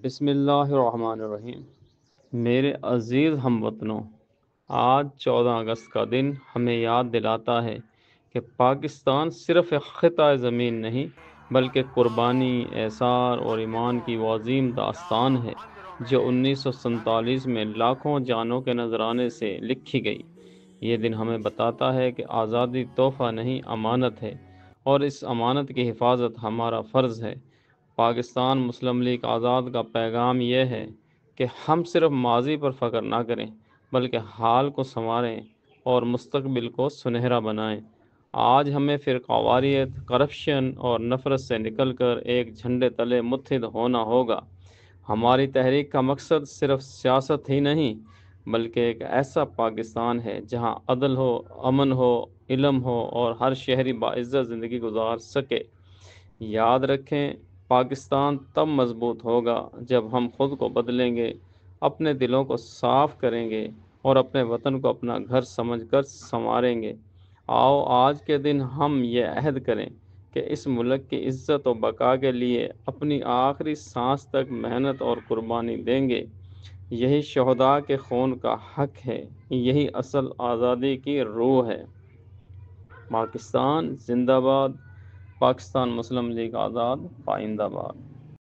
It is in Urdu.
بسم اللہ الرحمن الرحیم۔ میرے عزیز ہم وطنوں، آج 14 اگست کا دن ہمیں یاد دلاتا ہے کہ پاکستان صرف ایک خطہ زمین نہیں بلکہ قربانی، احسار اور ایمان کی وہ عظیم داستان ہے جو 1947 میں لاکھوں جانوں کے نذرانے سے لکھی گئی۔ یہ دن ہمیں بتاتا ہے کہ آزادی تحفہ نہیں، امانت ہے، اور اس امانت کی حفاظت ہمارا فرض ہے۔ پاکستان مسلم لیگ آزاد کا پیغام یہ ہے کہ ہم صرف ماضی پر فخر نہ کریں بلکہ حال کو سنواریں اور مستقبل کو سنہرا بنائیں۔ آج ہمیں فرقہ واریت، کرپشن اور نفرت سے نکل کر ایک جھنڈے تلے متحد ہونا ہوگا۔ ہماری تحریک کا مقصد صرف سیاست ہی نہیں بلکہ ایک ایسا پاکستان ہے جہاں عدل ہو، امن ہو، علم ہو اور ہر شہری باعزت زندگی گزار سکے۔ یاد رکھیں، پاکستان تب مضبوط ہوگا جب ہم خود کو بدلیں گے، اپنے دلوں کو صاف کریں گے اور اپنے وطن کو اپنا گھر سمجھ کر سنواریں گے۔ آؤ آج کے دن ہم یہ عہد کریں کہ اس ملک کی عزت و بقا کے لیے اپنی آخری سانس تک محنت اور قربانی دیں گے۔ یہی شہداء کے خون کا حق ہے، یہی اصل آزادی کی روح ہے۔ پاکستان زندہ باد، پاکستان مسلم لیگ آزاد پائندہ باد۔